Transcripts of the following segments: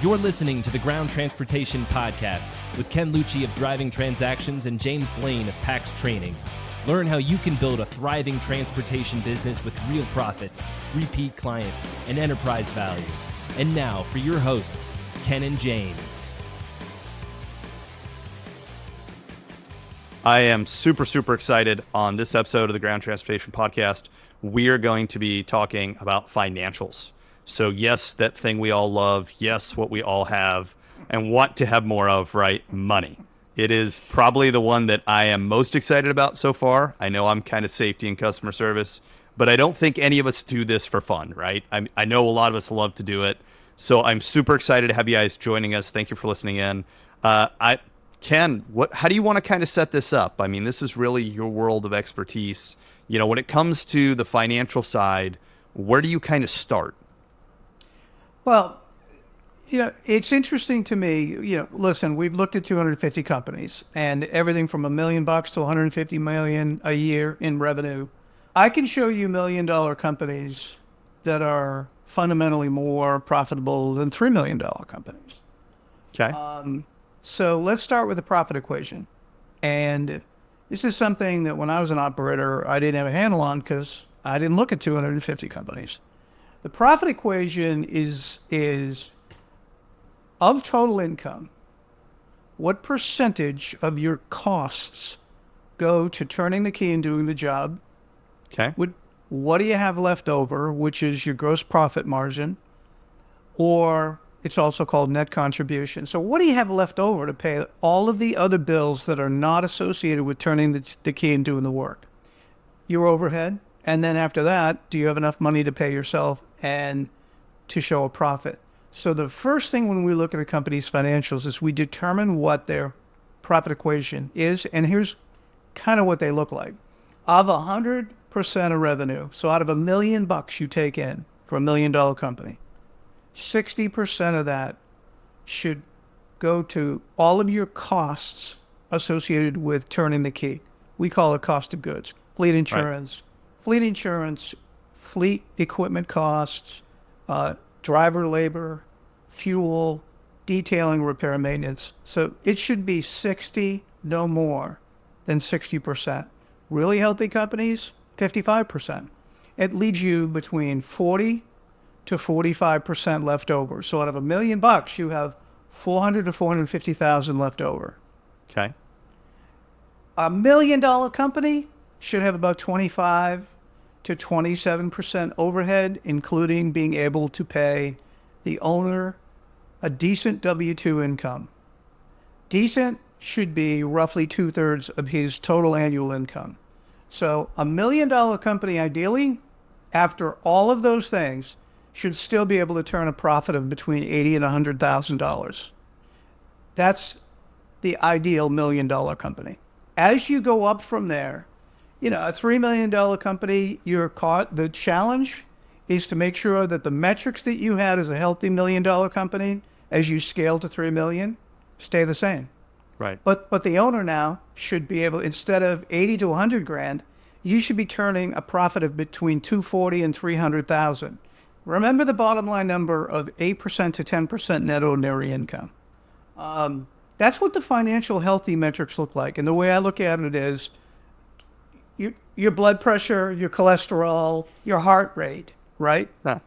You're listening to the Ground Transportation Podcast with Ken Lucci of Driving Transactions and James Blaine of PAX Training. Learn how you can build a thriving transportation business with real profits, repeat clients, and enterprise value. And now for your hosts, Ken and James. I am super excited on this episode of the Ground Transportation Podcast. We are going to be talking about financials. So yes, that thing we all love. Yes, what we all have and want to have more of, right? Money. It is probably the one that I am most excited about so far. I know I'm kind of safety and customer service, but I don't think any of us do this for fun, right? I know a lot of us love to do it. So I'm super excited to have you guys joining us. Thank you for listening in. Ken, how do you want to kind of set this up? I mean, this is really your world of expertise. You know, when it comes to the financial side, where do you kind of start? Well, it's interesting to me, listen, we've looked at 250 companies and everything from $1 million to $150 million a year in revenue. I can show you $1 million companies that are fundamentally more profitable than $3 million companies. Okay. So let's start with the profit equation. And this is something that when I was an operator, I didn't have a handle on because I didn't look at 250 companies. The profit equation is of total income, what percentage of your costs go to turning the key and doing the job? Okay. What do you have left over, which is your gross profit margin, or it's also called net contribution. So what do you have left over to pay all of the other bills that are not associated with turning the key and doing the work? Your overhead. And then after that, do you have enough money to pay yourself and to show a profit? So the first thing when we look at a company's financials is we determine what their profit equation is. And here's kind of what they look like. Of 100% of revenue, so out of $1 million you take in for $1 million company, 60% of that should go to all of your costs associated with turning the key. We call it cost of goods, fleet insurance, fleet equipment costs, driver labor, fuel, detailing, repair, and maintenance. So it should be 60, no more than 60%. Really healthy companies, 55%. It leaves you between 40 to 45% left over. So out of $1 million, you have 400 to 450,000 left over. Okay. $1 million company should have about 25 to 27% overhead, including being able to pay the owner a decent W-2 income. Decent should be roughly 2/3 of his total annual income. So $1 million company, ideally, after all of those things, should still be able to turn a profit of between $80,000 and $100,000. That's the ideal $1 million company. As you go up from there, a $3 million company, the challenge is to make sure that the metrics that you had as a healthy $1 million company, as you scale to 3 million, stay the same. Right. But the owner now should be able, instead of 80 to 100 grand, you should be turning a profit of between 240 and 300,000. Remember the bottom line number of 8% to 10% net ordinary income. That's what the financial healthy metrics look like. And the way I look at it is your blood pressure, your cholesterol, your heart rate, right? Huh.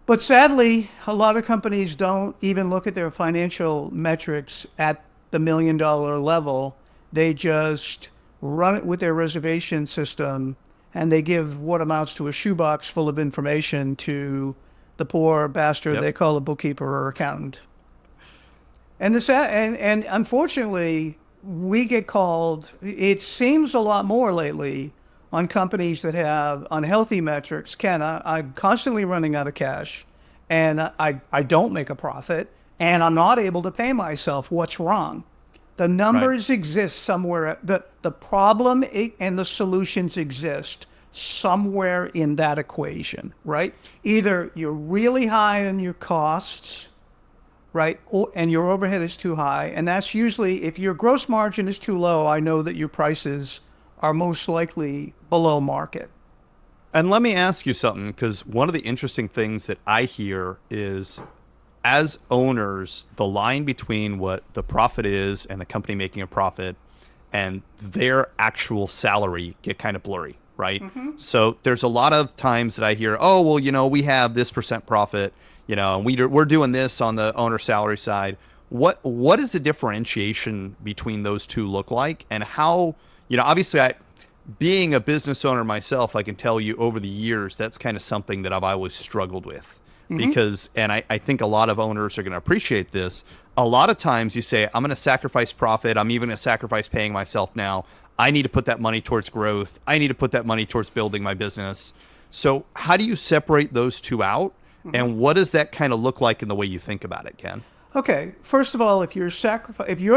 But sadly, a lot of companies don't even look at their financial metrics at the $1 million level. They just run it with their reservation system, and they give what amounts to a shoebox full of information to the poor bastard they call a bookkeeper or accountant. And and unfortunately, we get called, it seems a lot more lately, on companies that have unhealthy metrics. Ken, I'm constantly running out of cash, and I don't make a profit, and I'm not able to pay myself. What's wrong? The numbers exist somewhere. The problem and the solutions exist somewhere in that equation, right? Either you're really high on your costs, right, and your overhead is too high, and that's usually, if your gross margin is too low, I know that your prices are most likely below market. And let me ask you something, because one of the interesting things that I hear is as owners, the line between what the profit is and the company making a profit and their actual salary get kind of blurry, right? So there's a lot of times that I hear, oh, well, we have this percent profit, and we're doing this on the owner salary side. What is the differentiation between those two look like, and how, obviously being a business owner myself, I can tell you over the years, that's kind of something that I've always struggled with. Because, and I think a lot of owners are going to appreciate this. A lot of times you say, I'm going to sacrifice profit. I'm even going to sacrifice paying myself now. I need to put that money towards growth. I need to put that money towards building my business. So how do you separate those two out? And what does that kind of look like in the way you think about it, Ken? Okay, first of all, if you're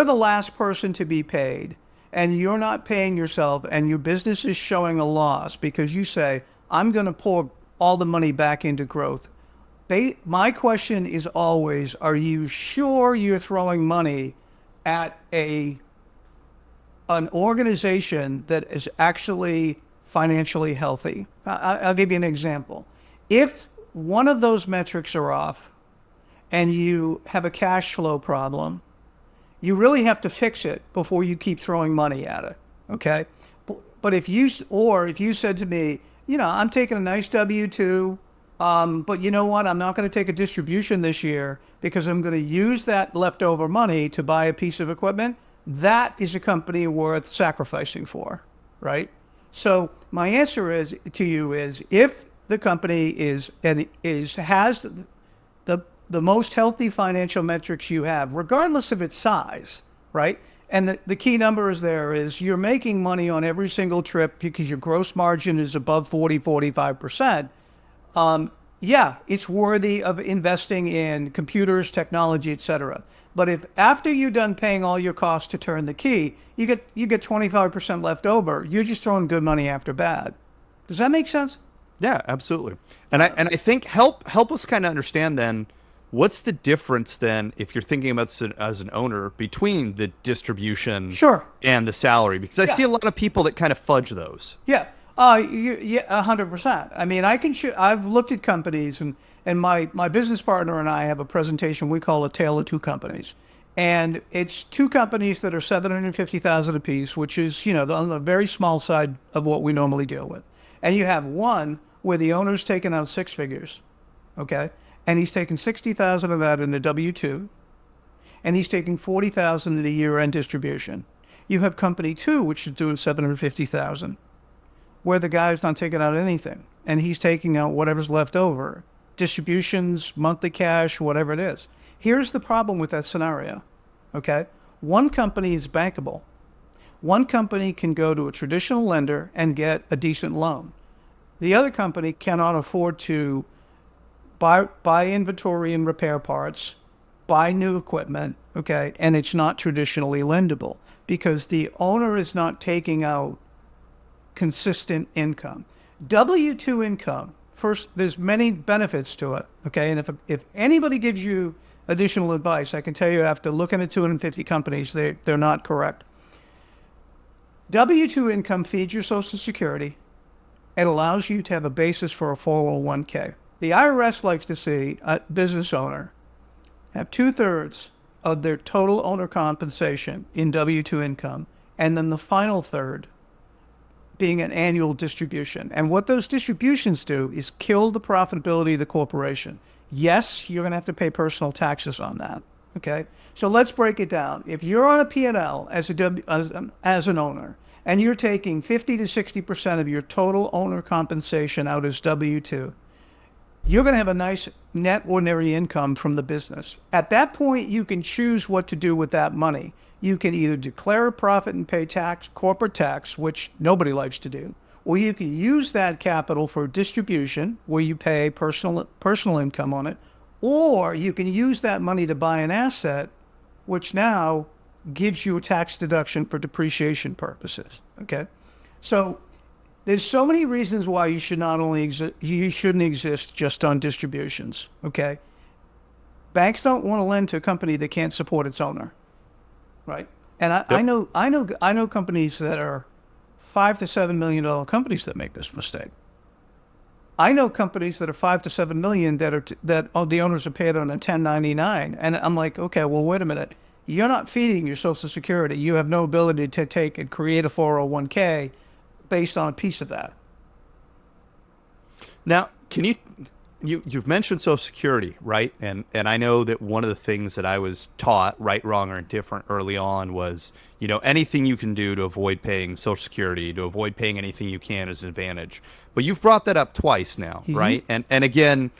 the last person to be paid and you're not paying yourself and your business is showing a loss because you say, I'm going to pour all the money back into growth, my question is always, are you sure you're throwing money at an organization that is actually financially healthy? I'll give you an example. If one of those metrics are off and you have a cash flow problem, you really have to fix it before you keep throwing money at it, okay? But if you said to me, I'm taking a nice W-2, but you know what? I'm not going to take a distribution this year because I'm going to use that leftover money to buy a piece of equipment. That is a company worth sacrificing for, right? So my answer to you is if the company has the most healthy financial metrics you have, regardless of its size, right? And the key number is you're making money on every single trip because your gross margin is above 45%. Yeah, it's worthy of investing in computers, technology, etc. But if after you're done paying all your costs to turn the key, you get 25% left over, you're just throwing good money after bad. Does that make sense? Yeah, absolutely. And I think help us kind of understand then, what's the difference then, if you're thinking about this as an owner, between the distribution and the salary? Because I see a lot of people that kind of fudge those. Yeah. 100%. I mean, I've looked at companies and my business partner and I have a presentation we call A Tale of Two Companies. And it's two companies that are $750,000 apiece, which is, on the very small side of what we normally deal with. And you have one where the owner's taken out six figures, okay? And he's taking $60,000 of that in the W-2, and he's taking $40,000 in the year-end distribution. You have company two, which is doing $750,000. Where the guy's not taking out anything, and he's taking out whatever's left over, distributions, monthly cash, whatever it is. Here's the problem with that scenario, okay? One company is bankable. One company can go to a traditional lender and get a decent loan. The other company cannot afford to buy inventory and repair parts, buy new equipment, okay? And it's not traditionally lendable because the owner is not taking out consistent income. W-2 income, first, there's many benefits to it, okay? And if anybody gives you additional advice, I can tell you after looking at 250 companies, they're not correct. W-2 income feeds your Social Security. It allows you to have a basis for a 401k. The IRS likes to see a business owner have 2/3 of their total owner compensation in W-2 income, and then the final third being an annual distribution. And what those distributions do is kill the profitability of the corporation. Yes, you're going to have to pay personal taxes on that. Okay, so let's break it down. If you're on a P&L as an owner, and you're taking 50 to 60% of your total owner compensation out as W-2, you're going to have a nice net ordinary income from the business. At that point, you can choose what to do with that money. You can either declare a profit and pay tax, corporate tax, which nobody likes to do, or you can use that capital for distribution, where you pay personal income on it, or you can use that money to buy an asset, which now gives you a tax deduction for depreciation purposes. Okay, so there's so many reasons why you shouldn't exist just on distributions. Okay, banks don't want to lend to a company that can't support its owner, right? And I know companies that are $5 to $7 million companies that make this mistake. I know companies that are 5 to 7 million that the owners are paid on a 1099, and I'm like, okay, well, wait a minute. You're not feeding your Social Security. You have no ability to take and create a 401k based on a piece of that. Now, can you've mentioned Social Security, right? And I know that one of the things that I was taught, right, wrong, or indifferent early on was, anything you can do to avoid paying Social Security, to avoid paying anything you can is an advantage. But you've brought that up twice now, right? And again,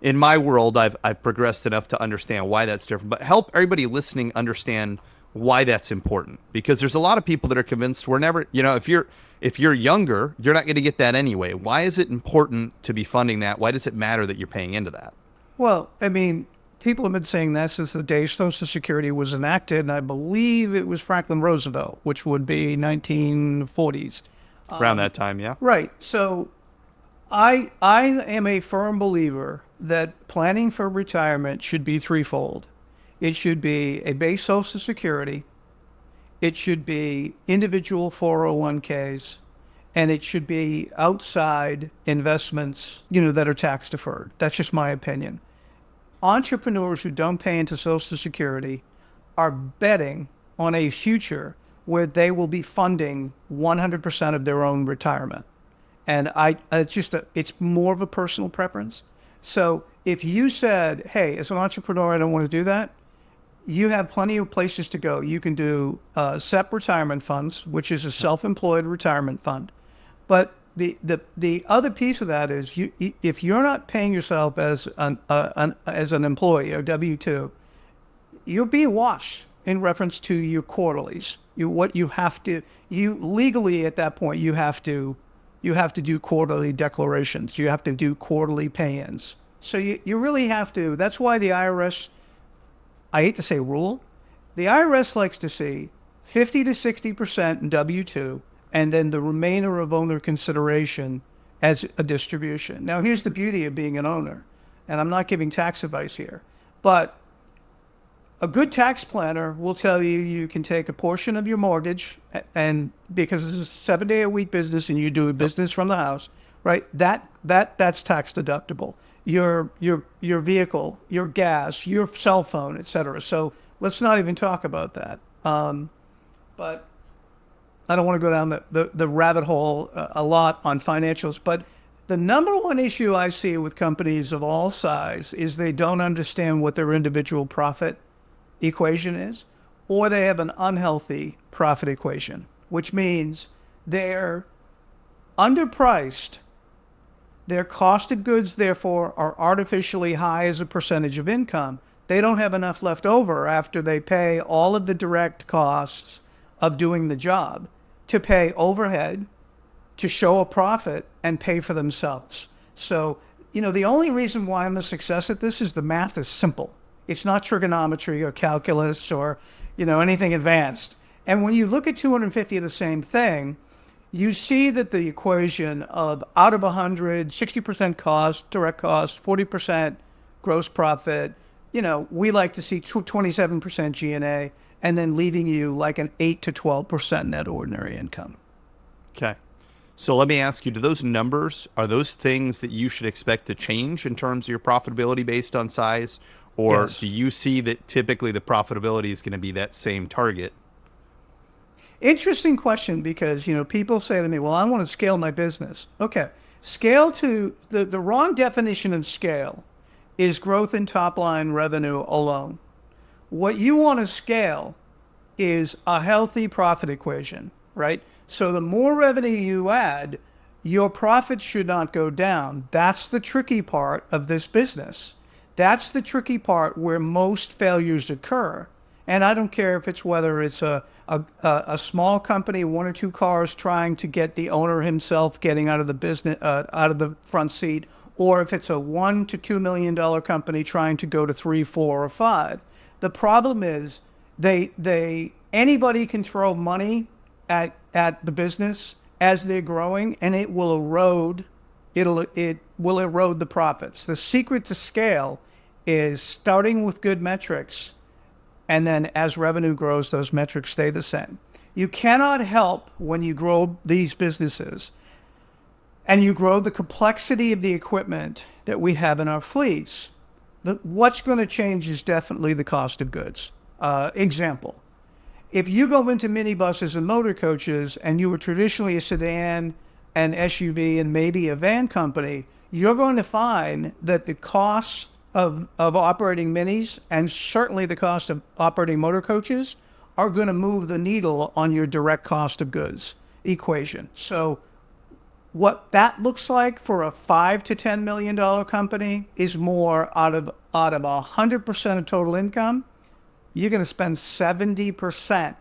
in my world, I've progressed enough to understand why that's different. But help everybody listening understand why that's important, because there's a lot of people that are convinced we're never, if you're younger, you're not going to get that anyway. Why is it important to be funding that? Why does it matter that you're paying into that? Well, I mean, people have been saying that since the day Social Security was enacted, and I believe it was Franklin Roosevelt, which would be 1940s. Around that time, yeah. Right. So I am a firm believer that planning for retirement should be threefold. It should be a base Social Security, it should be individual 401ks, and it should be outside investments, that are tax deferred. That's just my opinion. Entrepreneurs who don't pay into Social Security are betting on a future where they will be funding 100% of their own retirement. And it's more of a personal preference. So if you said, hey, as an entrepreneur, I don't want to do that, you have plenty of places to go. You can do SEP retirement funds, which is a self-employed retirement fund. But the other piece of that is if you're not paying yourself as an employee or W-2, you're being watched in reference to your quarterlies. Legally at that point, you have to do quarterly declarations. You have to do quarterly pay-ins. So you really have to. That's why the IRS, I hate to say rule, the IRS likes to see 50 to 60% in W-2 and then the remainder of owner consideration as a distribution. Now, here's the beauty of being an owner, and I'm not giving tax advice here, but a good tax planner will tell you you can take a portion of your mortgage, and because this is a 7-day-a-week business and you do business from the house, right? That's tax deductible. Your vehicle, your gas, your cell phone, et cetera. So let's not even talk about that. But I don't want to go down the rabbit hole a lot on financials. But the number one issue I see with companies of all size is they don't understand what their individual profit equation is, or they have an unhealthy profit equation, which means they're underpriced. Their cost of goods, therefore, are artificially high as a percentage of income. They don't have enough left over after they pay all of the direct costs of doing the job to pay overhead, to show a profit, and pay for themselves. So, the only reason why I'm a success at this is the math is simple. It's not trigonometry or calculus or, anything advanced. And when you look at 250 of the same thing, you see that the equation of out of 100, 60% cost, direct cost, 40% gross profit, we like to see 27% G&A, and then leaving you like an 8 to 12% net ordinary income. Okay. So let me ask you, do those numbers, are those things that you should expect to change in terms of your profitability based on size? Or Yes. do you see that typically the profitability is going to be that same target? Interesting question, because, people say to me, well, I want to scale my business. Okay. Scale to the wrong definition of scale is growth in top line revenue alone. What you want to scale is a healthy profit equation, right? So the more revenue you add, your profit should not go down. That's the tricky part of this business. That's the tricky part where most failures occur. And I don't care if it's whether it's a small company, 1 or 2 cars trying to get the owner himself getting out of the business, out of the front seat, or if it's a $1 to $2 million company trying to go to 3, 4, or 5. The problem is anybody can throw money at the business as they're growing, and it will erode. It will erode the profits. The secret to scale is starting with good metrics, and then as revenue grows, those metrics stay the same. You cannot help when you grow these businesses and you grow the complexity of the equipment that we have in our fleets, what's going to change is definitely the cost of goods. Example, if you go into minibuses and motor coaches and you were traditionally a sedan, an SUV, and maybe a van company, you're going to find that the cost of operating minis and certainly the cost of operating motor coaches are going to move the needle on your direct cost of goods equation. So what that looks like for a $5 to $10 million company is more out of 100% of total income, you're going to spend 70%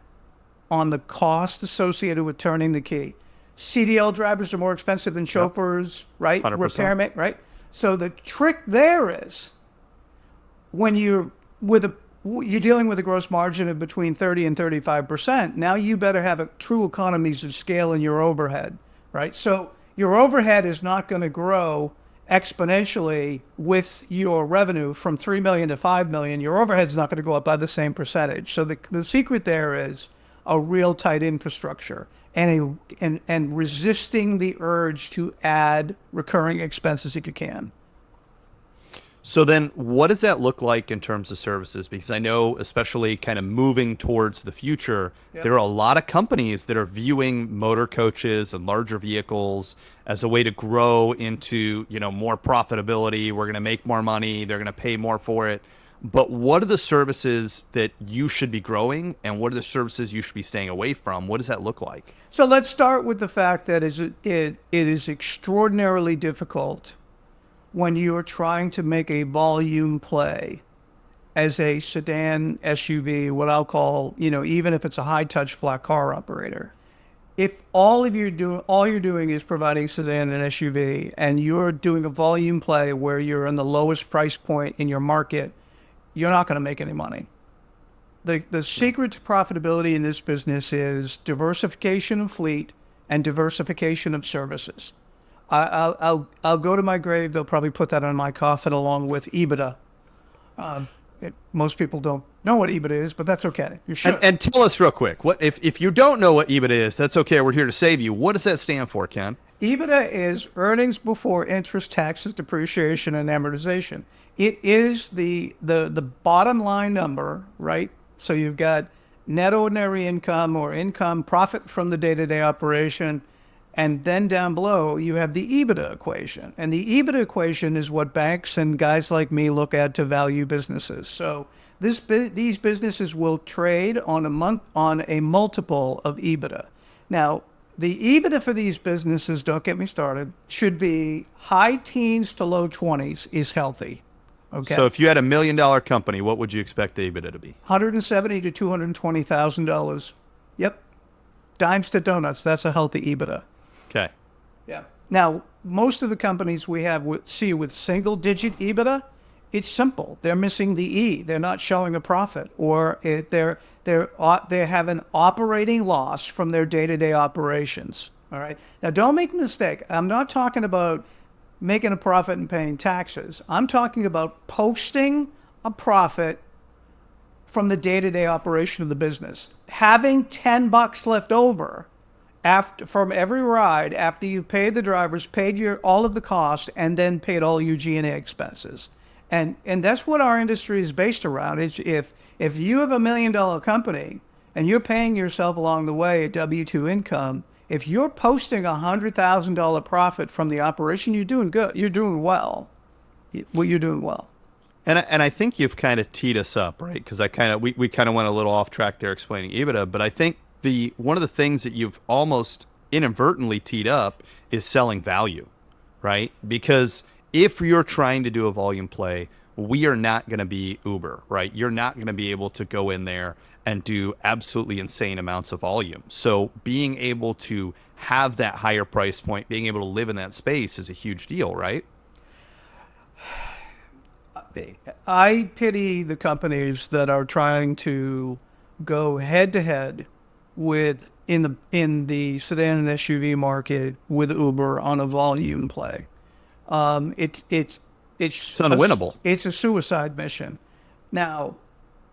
on the cost associated with turning the key. CDL drivers are more expensive than chauffeurs, right? 100%. Repairmen, right? So the trick there is when you're dealing with a gross margin of between 30 and 35%, now you better have true economies of scale in your overhead, right? So your overhead is not going to grow exponentially with your revenue from 3 million to 5 million. Your overhead's not going to go up by the same percentage. So the secret there is a real tight infrastructure and resisting the urge to add recurring expenses if you can. So then what does that look like in terms of services? Because I know, especially kind of moving towards the future, there are a lot of companies that are viewing motor coaches and larger vehicles as a way to grow into, more profitability. We're going to make more money. They're going to pay more for it. But what are the services that you should be growing and what are the services you should be staying away from? What does that look like? So let's start with the fact that it is extraordinarily difficult when you're trying to make a volume play as a sedan SUV, what I'll call, even if it's a high touch flat car operator. If all you're doing is providing sedan and SUV and you're doing a volume play where you're in the lowest price point in your market, you're not going to make any money. The secret to profitability in this business is diversification of fleet and diversification of services. I'll go to my grave. They'll probably put that on my coffin along with EBITDA. Most people don't know what EBITDA is, but that's okay. You should. And tell us real quick, what if you don't know what EBITDA is, that's okay. We're here to save you. What does that stand for, Ken? EBITDA is earnings before interest, taxes, depreciation, and amortization. It is the bottom line number, right? So you've got net ordinary income or income, profit from the day-to-day operation. And then down below, you have the EBITDA equation. And the EBITDA equation is what banks and guys like me look at to value businesses. So these businesses will trade on a multiple of EBITDA. Now, the EBITDA for these businesses, don't get me started, should be high teens to low 20s is healthy. Okay. So if you had $1 million company, what would you expect the EBITDA to be? $170,000 to $220,000. Yep. Dimes to donuts. That's a healthy EBITDA. Okay. Yeah. Now, most of the companies we have see with single-digit EBITDA, it's simple. They're missing the E. They're not showing a profit, or they have an operating loss from their day-to-day operations. All right. Now, don't make a mistake. I'm not talking about making a profit and paying taxes. I'm talking about posting a profit from the day-to-day operation of the business, having $10 left over from every ride after you paid the drivers, paid all of the cost, and then paid all your G&A expenses. And that's what our industry is based around. It's if you have $1 million company and you're paying yourself along the way a W-2 income, if you're posting $100,000 profit from the operation, you're doing good. You're doing well. You're doing well. And I think you've kind of teed us up, right? Because we kind of went a little off track there explaining EBITDA, but I think one of the things that you've almost inadvertently teed up is selling value, right? Because if you're trying to do a volume play, we are not going to be Uber, right? You're not going to be able to go in there and do absolutely insane amounts of volume. So being able to have that higher price point, being able to live in that space is a huge deal, right? I pity the companies that are trying to go head to head with in the sedan and SUV market with Uber on a volume play. It's unwinnable. It's a suicide mission. Now,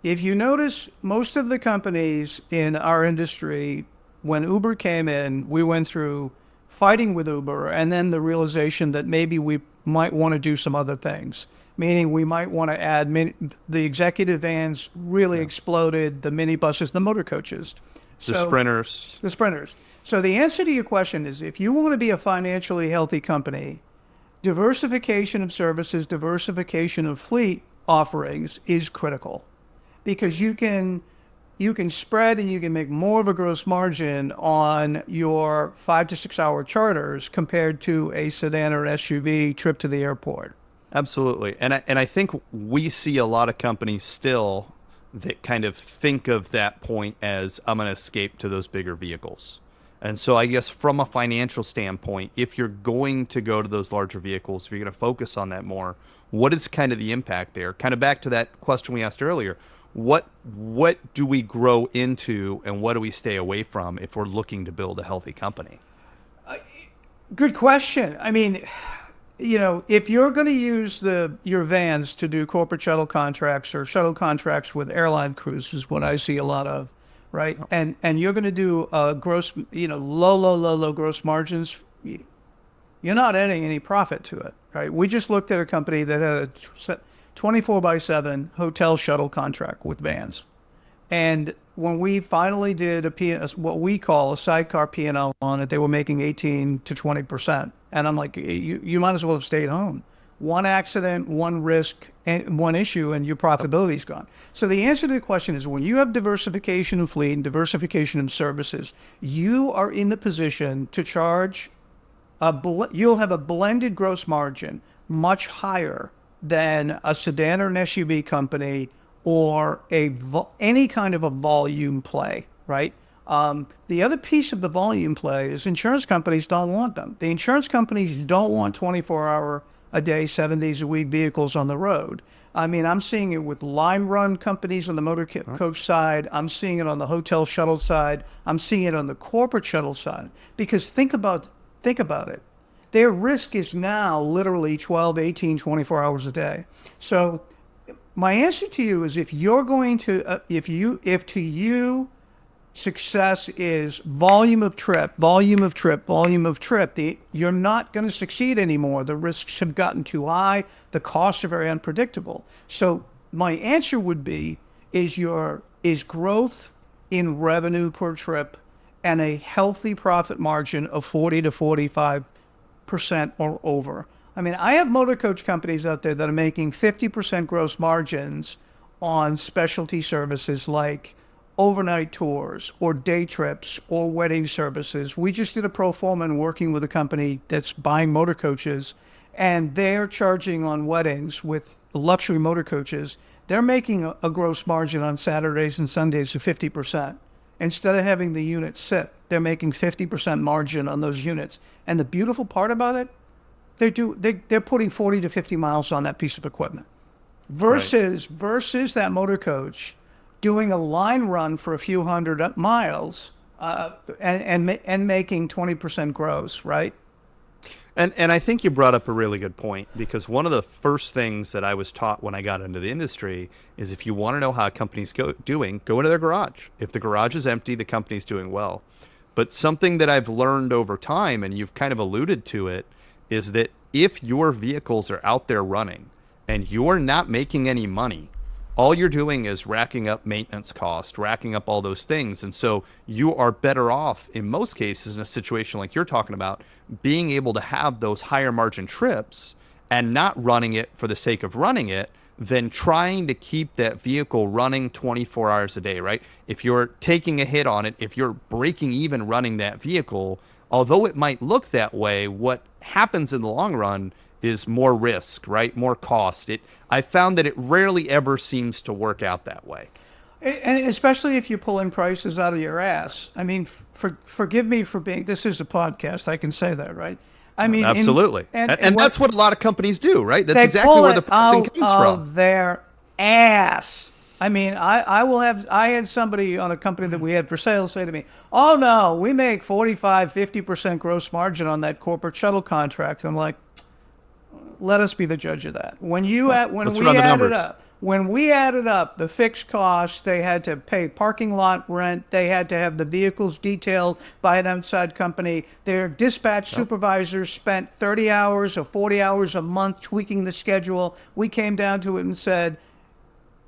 if you notice, most of the companies in our industry, when Uber came in, we went through fighting with Uber, and then the realization that maybe we might want to do some other things. Meaning we might want to add the executive vans really exploded, the minibuses, the motor coaches. The sprinters. The sprinters. So the answer to your question is, if you want to be a financially healthy company, diversification of services, diversification of fleet offerings is critical, because you can spread and you can make more of a gross margin on your 5 to 6 hour charters compared to a sedan or SUV trip to the airport. Absolutely. And I think we see a lot of companies still that kind of think of that point as, I'm going to escape to those bigger vehicles. And so I guess from a financial standpoint, if you're going to go to those larger vehicles, if you're going to focus on that more, what is kind of the impact there? Kind of back to that question we asked earlier. What do we grow into and what do we stay away from if we're looking to build a healthy company? Good question. I mean, if you're going to use your vans to do corporate shuttle contracts or shuttle contracts with airline crews, is what I see a lot of, right? And you're going to do gross, low gross margins. You're not adding any profit to it, right? We just looked at a company that had a 24/7 hotel shuttle contract with vans. And when we finally did what we call a sidecar P&L on it, they were making 18 to 20%. And I'm like, you might as well have stayed home. One accident, one risk, and one issue, and your profitability is gone. So the answer to the question is, when you have diversification of fleet and diversification of services, you are in the position to charge, you'll have a blended gross margin much higher than a sedan or an SUV company or any kind of a volume play, right? The other piece of the volume play is insurance companies don't want them. The insurance companies don't want 24-hour a day, 7 days a week vehicles on the road. I mean, I'm seeing it with line run companies on the motor coach side. I'm seeing it on the hotel shuttle side. I'm seeing it on the corporate shuttle side. Because think about it. Their risk is now literally 12, 18, 24 hours a day. So my answer to you is, if you're going to, if to you success is volume of trip, you're not going to succeed anymore. The risks have gotten too high. The costs are very unpredictable. So my answer would be, is growth in revenue per trip and a healthy profit margin of 40 to 45% or over. I mean, I have motor coach companies out there that are making 50% gross margins on specialty services like overnight tours or day trips or wedding services. We just did a pro forma and working with a company that's buying motor coaches, and they're charging on weddings with luxury motor coaches. They're making a gross margin on Saturdays and Sundays of 50%. Instead of having the unit sit, they're making 50% margin on those units. And the beautiful part about it, they're putting 40 to 50 miles on that piece of equipment versus that motor coach doing a line run for a few hundred miles and making 20% gross, right? And I think you brought up a really good point, because one of the first things that I was taught when I got into the industry is, if you want to know how a company's doing, go into their garage. If the garage is empty, the company's doing well. But something that I've learned over time, and you've kind of alluded to it, is that if your vehicles are out there running and you're not making any money, all you're doing is racking up maintenance costs, racking up all those things. And so you are better off, in most cases, in a situation like you're talking about, being able to have those higher margin trips and not running it for the sake of running it, than trying to keep that vehicle running 24 hours a day, right? If you're taking a hit on it, if you're breaking even running that vehicle, although it might look that way, what happens in the long run is more risk, right? More cost. I found that it rarely ever seems to work out that way. And especially if you're pulling prices out of your ass. I mean, forgive me for being, this is a podcast, I can say that, right? I mean, absolutely. And that's what a lot of companies do, right? That's exactly where the pricing comes from. Their ass. I mean, I had somebody on a company that we had for sale say to me, "Oh no, we make 45, 50% gross margin on that corporate shuttle contract." I'm like, let us be the judge of that. When Let's run the numbers. When we added up the fixed costs, they had to pay parking lot rent. They had to have the vehicles detailed by an outside company. Their dispatch supervisors spent 30 hours or 40 hours a month tweaking the schedule. We came down to it and said,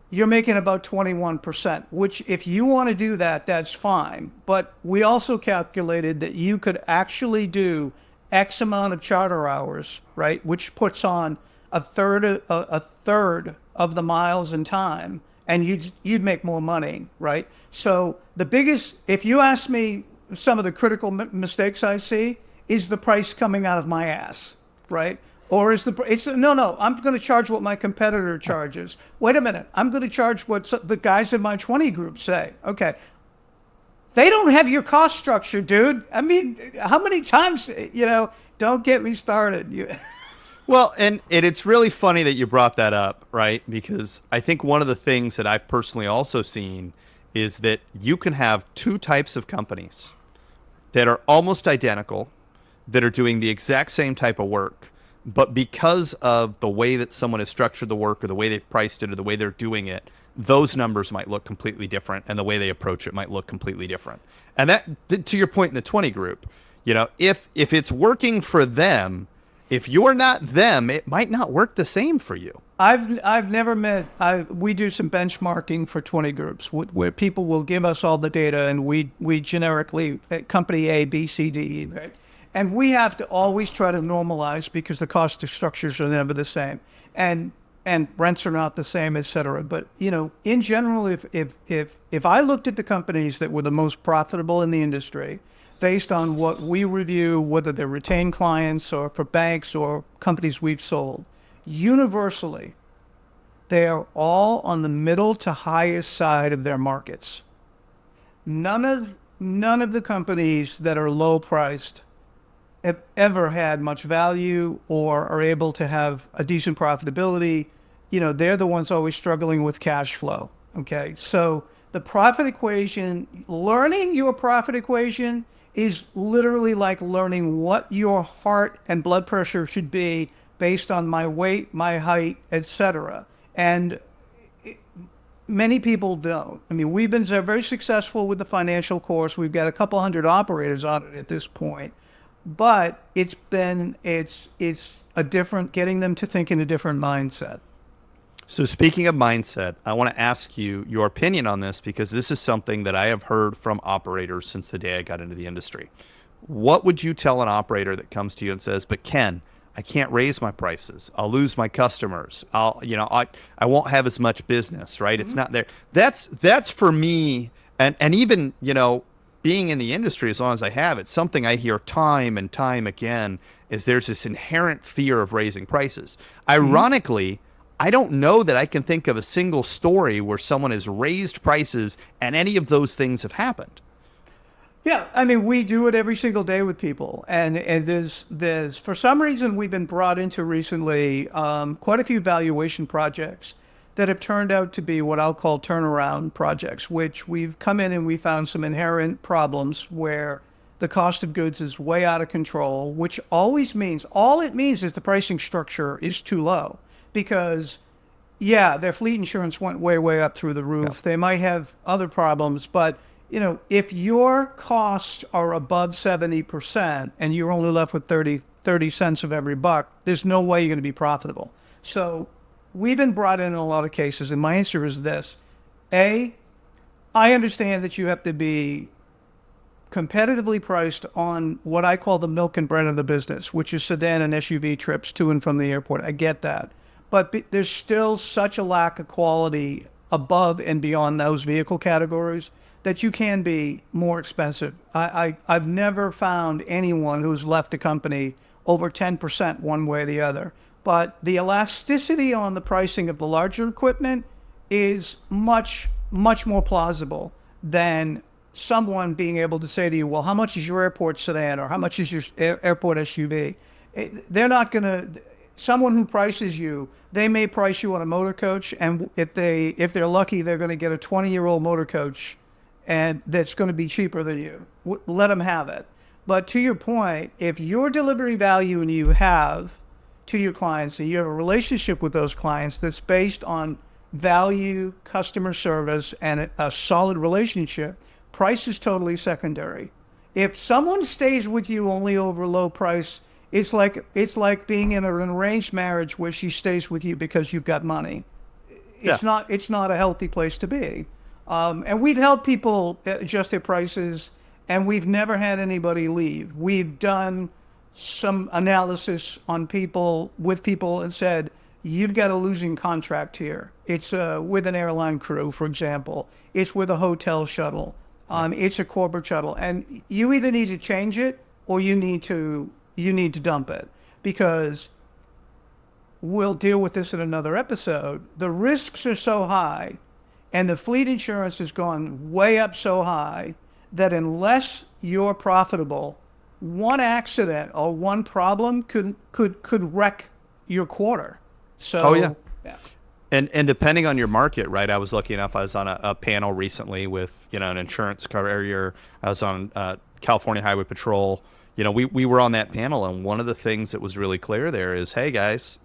you're making about 21%, which if you want to do that, that's fine. But we also calculated that you could actually do X amount of charter hours, right? Which puts on a third of the miles and time, and you'd make more money, right? So the biggest, if you ask me, some of the critical mistakes I see is the price coming out of my ass, right? Or is no, I'm going to charge what my competitor charges. Wait a minute, I'm going to charge what the guys in my 20 group say. Okay. They don't have your cost structure, dude. I mean, how many times, don't get me started. Well, and it's really funny that you brought that up, right? Because I think one of the things that I've personally also seen is that you can have two types of companies that are almost identical, that are doing the exact same type of work, but because of the way that someone has structured the work or the way they've priced it or the way they're doing it, those numbers might look completely different and the way they approach it might look completely different. And that, to your point in the 20 group, if it's working for them, if you're not them, it might not work the same for you. I've never met. We do some benchmarking for 20 groups where people will give us all the data, and we generically company A, B, C, D, right? And we have to always try to normalize because the cost structures are never the same, and rents are not the same, et cetera. But in general, if I looked at the companies that were the most profitable in the industry, based on what we review, whether they're retained clients or for banks or companies we've sold, universally, they are all on the middle to highest side of their markets. None of the companies that are low priced have ever had much value or are able to have a decent profitability. They're the ones always struggling with cash flow. Okay, so the profit equation, learning your profit equation is literally like learning what your heart and blood pressure should be based on my weight, my height, etc. And many people don't. I mean, we've been very successful with the financial course. We've got a couple hundred operators on it at this point, but it's a different, getting them to think in a different mindset. So speaking of mindset, I want to ask you your opinion on this because this is something that I have heard from operators since the day I got into the industry. What would you tell an operator that comes to you and says, "But Ken, I can't raise my prices. I'll lose my customers. I won't have as much business," right? Mm-hmm. It's not there. That's for me, and even, being in the industry as long as I have, it's something I hear time and time again is there's this inherent fear of raising prices. Ironically, I don't know that I can think of a single story where someone has raised prices and any of those things have happened. Yeah, I mean, we do it every single day with people, and there's for some reason we've been brought into recently quite a few valuation projects that have turned out to be what I'll call turnaround projects, which we've come in and we found some inherent problems where the cost of goods is way out of control, which all it means is the pricing structure is too low. Because, their fleet insurance went way up through the roof. Yeah. They might have other problems, but, if your costs are above 70% and you're only left with 30 cents of every buck, there's no way you're going to be profitable. So we've been brought in a lot of cases, and my answer is this. A, I understand that you have to be competitively priced on what I call the milk and bread of the business, which is sedan and SUV trips to and from the airport. I get that. But there's still such a lack of quality above and beyond those vehicle categories that you can be more expensive. I've never found anyone who's left a company over 10% one way or the other. But the elasticity on the pricing of the larger equipment is much, much more plausible than someone being able to say to you, well, how much is your airport sedan or how much is your airport SUV? They're not going to... Someone who prices you, they may price you on a motor coach, and if they're lucky, they're going to get a 20-year-old motor coach, and that's going to be cheaper than you. Let them have it. But to your point, if you're delivering value and you have to your clients and you have a relationship with those clients that's based on value, customer service, and a solid relationship, price is totally secondary. If someone stays with you only over low price, it's like being in an arranged marriage where she stays with you because you've got money. It's not a healthy place to be. And we've helped people adjust their prices, and we've never had anybody leave. We've done some analysis on with people and said, you've got a losing contract here. It's with an airline crew, for example. It's with a hotel shuttle. It's a corporate shuttle. And you either need to change it or you need to dump it, because we'll deal with this in another episode. The risks are so high and the fleet insurance has gone way up so high that unless you're profitable, one accident or one problem could wreck your quarter. So, yeah. And depending on your market, right? I was lucky enough, I was on a panel recently with, an insurance carrier. I was on California Highway Patrol. We were on that panel, and one of the things that was really clear there is, hey guys,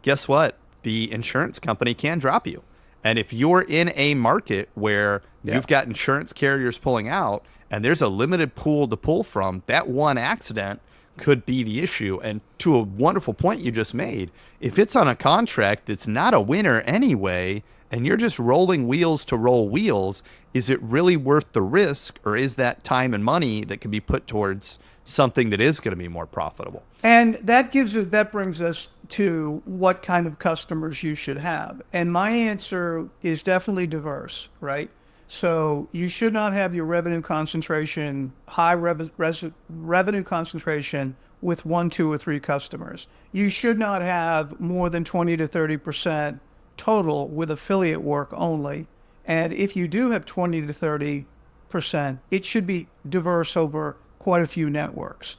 guess what? The insurance company can drop you. And if you're in a market where you've got insurance carriers pulling out and there's a limited pool to pull from, that one accident could be the issue. And to a wonderful point you just made, if it's on a contract that's not a winner anyway, and you're just rolling wheels to roll wheels, is it really worth the risk, or is that time and money that can be put towards something that is going to be more profitable? And that brings us to what kind of customers you should have. And my answer is definitely diverse, right? So you should not have your revenue concentration, revenue concentration with 1, 2, or 3 customers. You should not have more than 20 to 30% total with affiliate work only. And if you do have 20 to 30%, it should be diverse over quite a few networks.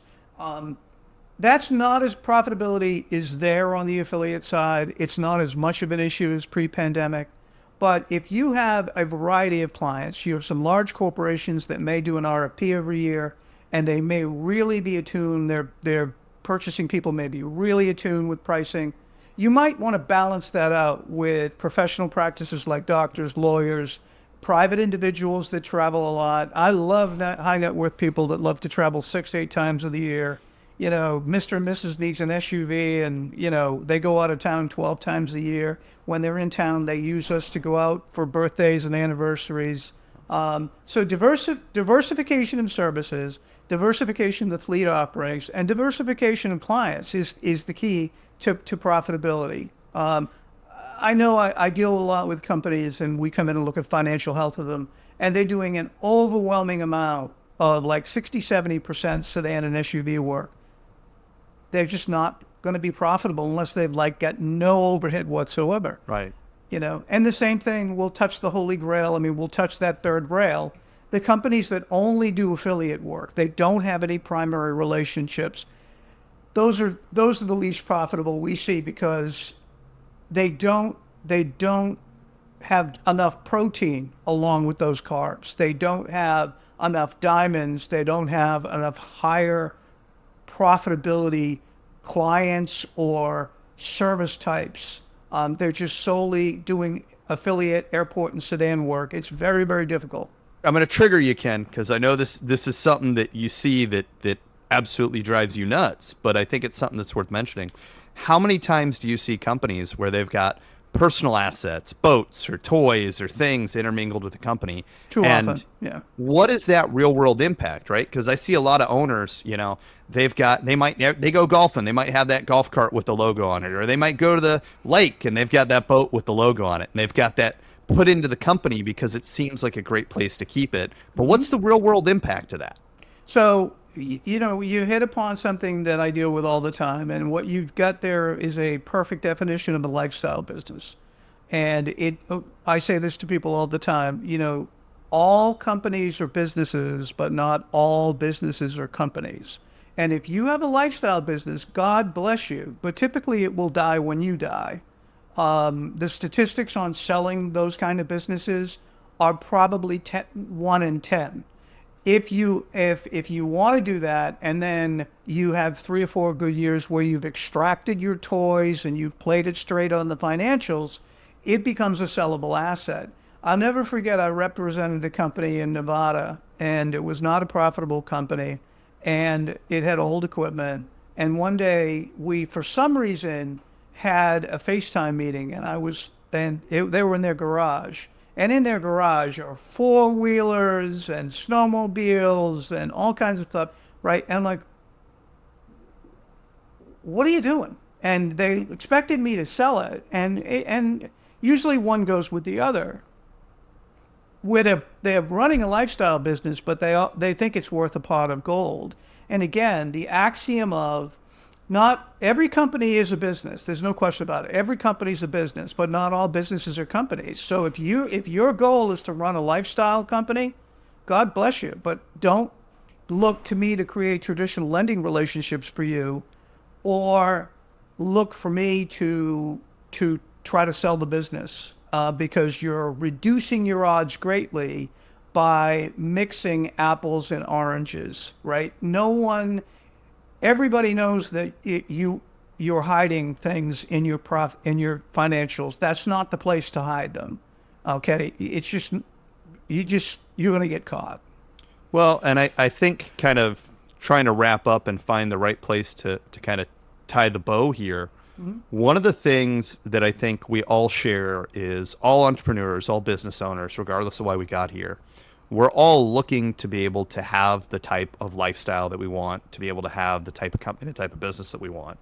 That's not as profitability is there on the affiliate side. It's not as much of an issue as pre-pandemic. But if you have a variety of clients, you have some large corporations that may do an RFP every year, and they may really be attuned, their purchasing people may be really attuned with pricing. You might want to balance that out with professional practices like doctors, lawyers, private individuals that travel a lot. I love high net worth people that love to travel 6 8 times of the year. Mr. and Mrs. needs an SUV, and, they go out of town 12 times a year. When they're in town, they use us to go out for birthdays and anniversaries. So diversification in services, diversification the fleet operates, and diversification of clients is the key to profitability. I know I deal a lot with companies, and we come in and look at financial health of them, and they're doing an overwhelming amount of like 60, 70% sedan and SUV work. They're just not going to be profitable unless they've got no overhead whatsoever. Right. And the same thing, we'll touch the holy grail. We'll touch that third rail. The companies that only do affiliate work, they don't have any primary relationships. Those are the least profitable we see, because they don't have enough protein along with those carbs. They don't have enough diamonds. They don't have enough higher profitability clients or service types. They're just solely doing affiliate airport and sedan work. It's very, very difficult. I'm going to trigger you, Ken, because I know this is something that you see that absolutely drives you nuts, but I think it's something that's worth mentioning. How many times do you see companies where they've got personal assets, boats or toys or things intermingled with the company? Too often, yeah. What is that real world impact, right? Because I see a lot of owners, they go golfing, they might have that golf cart with the logo on it, or they might go to the lake and they've got that boat with the logo on it, and they've got that put into the company because it seems like a great place to keep it. But what's the real world impact of that? So, you hit upon something that I deal with all the time, and what you've got there is a perfect definition of a lifestyle business. And I say this to people all the time, all companies are businesses, but not all businesses are companies. And if you have a lifestyle business, God bless you, but typically it will die when you die. The statistics on selling those kind of businesses are probably 1 in 10. if you want to do that, and then you have 3 or 4 good years where you've extracted your toys and you've played it straight on the financials, it becomes a sellable asset. I'll never forget, I represented a company in Nevada, and it was not a profitable company, and it had old equipment. And one day we, for some reason, had a FaceTime meeting, and they were in their garage. And in their garage are 4-wheelers and snowmobiles and all kinds of stuff, right? And I'm like, what are you doing? And they expected me to sell it. And usually one goes with the other. Where they're running a lifestyle business, but they think it's worth a pot of gold. And again, the axiom of not every company is a business. There's no question about it. Every company is a business, but not all businesses are companies. So if your goal is to run a lifestyle company, God bless you. But don't look to me to create traditional lending relationships for you, or look for me to try to sell the business. Because you're reducing your odds greatly by mixing apples and oranges, right? Everybody knows that you're hiding things in your financials. That's not the place to hide them. Okay, it's just you're going to get caught. Well, and I think kind of trying to wrap up and find the right place to kind of tie the bow here. Mm-hmm. One of the things that I think we all share is all entrepreneurs, all business owners, regardless of why we got here, we're all looking to be able to have the type of lifestyle that we want, to be able to have the type of company, the type of business that we want.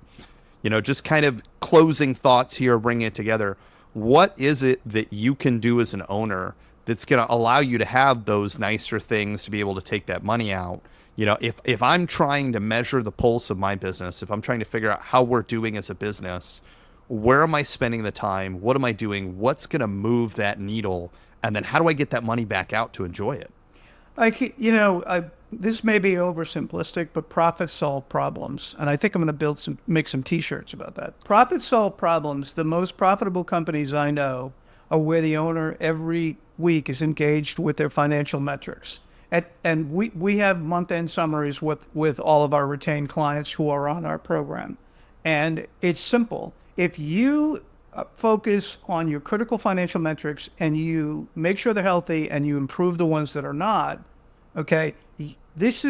Just kind of closing thoughts here, bringing it together. What is it that you can do as an owner that's going to allow you to have those nicer things, to be able to take that money out? If I'm trying to measure the pulse of my business, if I'm trying to figure out how we're doing as a business, where am I spending the time? What am I doing? What's going to move that needle? And then how do I get that money back out to enjoy it? This may be oversimplistic, but profits solve problems. And I think I'm going to make some t-shirts about that. Profits solve problems. The most profitable companies I know are where the owner every week is engaged with their financial metrics. And we have month-end summaries with all of our retained clients who are on our program. And it's simple. If you focus on your critical financial metrics and you make sure they're healthy and you improve the ones that are not, okay, this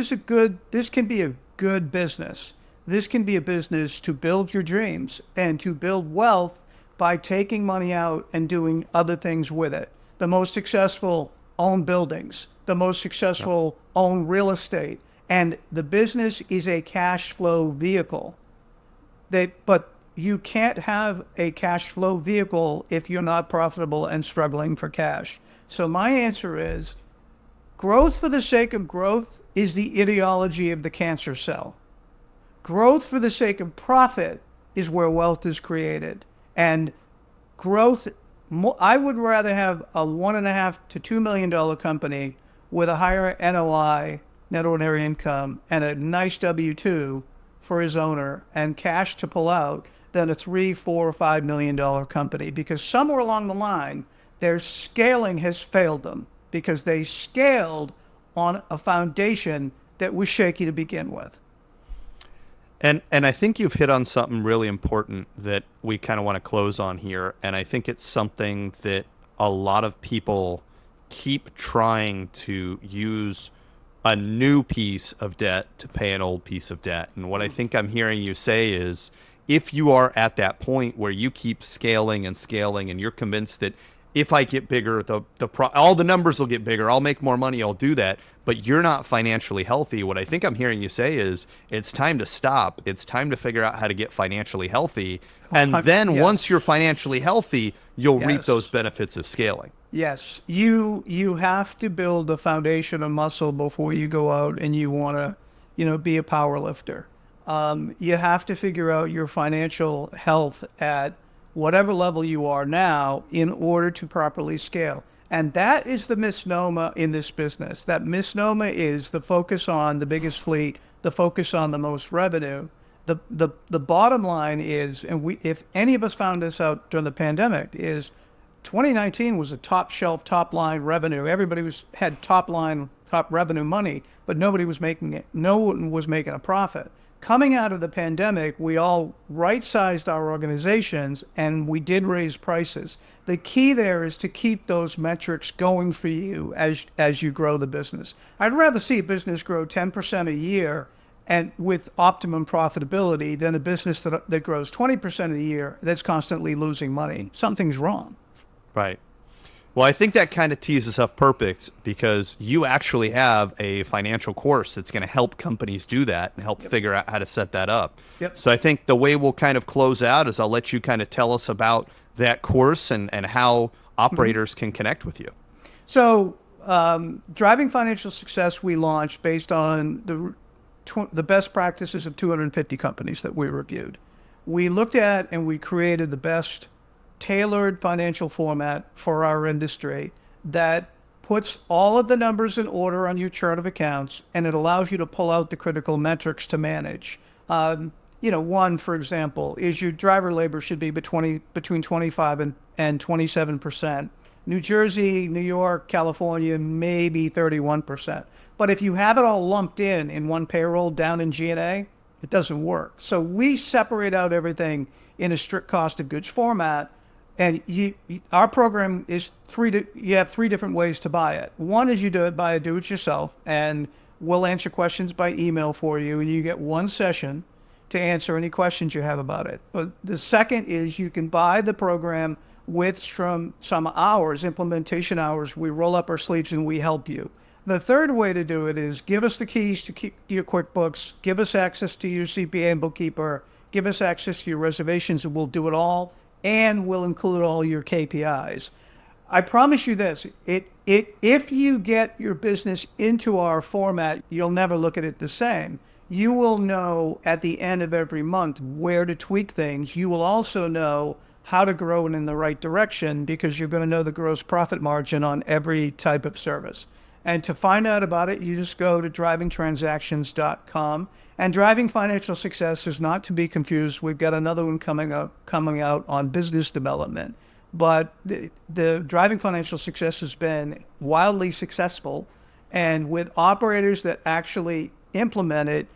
can be a good business. This can be a business to build your dreams and to build wealth by taking money out and doing other things with it. The most successful own buildings. The most successful own real estate, and the business is a cash flow vehicle. But you can't have a cash flow vehicle if you're not profitable and struggling for cash. So my answer is, growth for the sake of growth is the ideology of the cancer cell. Growth for the sake of profit is where wealth is created. And growth, I would rather have a $1.5 to $2 million company with a higher NOI, net ordinary income, and a nice W-2 for his owner and cash to pull out than a $3, $4, or $5 million company. Because somewhere along the line, their scaling has failed them because they scaled on a foundation that was shaky to begin with. And I think you've hit on something really important that we kind of want to close on here. And I think it's something that a lot of people keep trying to use a new piece of debt to pay an old piece of debt. And what I think I'm hearing you say is, if you are at that point where you keep scaling and scaling and you're convinced that if I get bigger, all the numbers will get bigger, I'll make more money, I'll do that, but you're not financially healthy, what I think I'm hearing you say is, it's time to stop. It's time to figure out how to get financially healthy. And then once you're financially healthy, you'll reap those benefits of scaling. Yes, you have to build a foundation of muscle before you go out and you want to, be a power lifter. You have to figure out your financial health at whatever level you are now in order to properly scale. And that is the misnomer in this business. That misnomer is the focus on the biggest fleet, the focus on the most revenue. The bottom line is, and if any of us found this out during the pandemic, is 2019 was a top shelf, top line revenue. Everybody had top line top revenue money, but nobody was making it. No one was making a profit. Coming out of the pandemic, we all right-sized our organizations and we did raise prices. The key there is to keep those metrics going for you as you grow the business. I'd rather see a business grow 10% a year and with optimum profitability than a business that grows 20% a year that's constantly losing money. Something's wrong. Right. Well, I think that kind of tees us up perfect because you actually have a financial course that's going to help companies do that and help figure out how to set that up. Yep. So I think the way we'll kind of close out is I'll let you kind of tell us about that course and how operators can connect with you. So Driving Financial Success we launched based on the best practices of 250 companies that we reviewed. We looked at and we created the best tailored financial format for our industry that puts all of the numbers in order on your chart of accounts, and it allows you to pull out the critical metrics to manage. One, for example, is your driver labor should be between 25 and 27%. New Jersey, New York, California, maybe 31%. But if you have it all lumped in one payroll down in G&A, it doesn't work. So we separate out everything in a strict cost of goods format. And our program is you have three different ways to buy it. One is you do it yourself, and we'll answer questions by email for you, and you get one session to answer any questions you have about it. But the second is you can buy the program with some hours, implementation hours. We roll up our sleeves and we help you. The third way to do it is give us the keys to keep your QuickBooks, give us access to your CPA and bookkeeper, give us access to your reservations, and we'll do it all. And we'll include all your KPIs. I promise you this, if you get your business into our format, you'll never look at it the same. You will know at the end of every month where to tweak things. You will also know how to grow it in the right direction because you're going to know the gross profit margin on every type of service. And to find out about it, you just go to drivingtransactions.com. And Driving Financial Success is not to be confused. We've got another one coming out on business development. But the Driving Financial Success has been wildly successful. And with operators that actually implement it,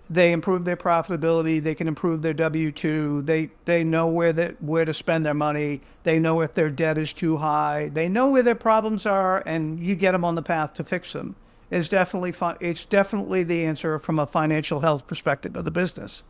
they improve their profitability. They can improve their W-2. They know where to spend their money. They know if their debt is too high. They know where their problems are, and you get them on the path to fix them. It's definitely the answer from a financial health perspective of the business.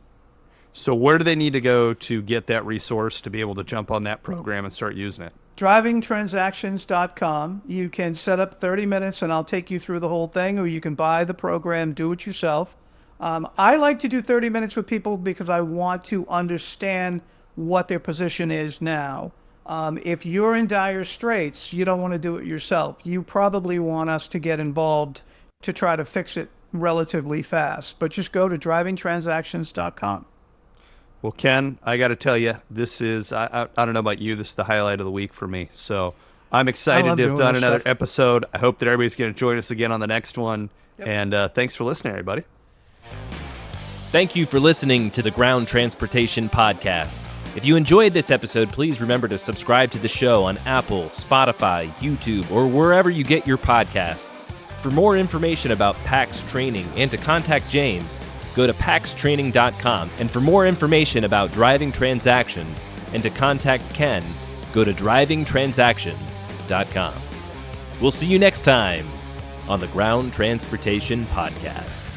So where do they need to go to get that resource to be able to jump on that program and start using it? Drivingtransactions.com. You can set up 30 minutes and I'll take you through the whole thing, or you can buy the program, do it yourself. I like to do 30 minutes with people because I want to understand what their position is now. If you're in dire straits, you don't want to do it yourself. You probably want us to get involved to try to fix it relatively fast. But just go to drivingtransactions.com. Well, Ken, I got to tell you, this is, I don't know about you, this is the highlight of the week for me. So I'm excited to have done another episode. I hope that everybody's going to join us again on the next one. Yep. And thanks for listening, everybody. Thank you for listening to the Ground Transportation Podcast. If you enjoyed this episode, please remember to subscribe to the show on Apple, Spotify, YouTube, or wherever you get your podcasts. For more information about PAX Training and to contact James, go to paxtraining.com. And for more information about driving transactions and to contact Ken, go to drivingtransactions.com. We'll see you next time on the Ground Transportation Podcast.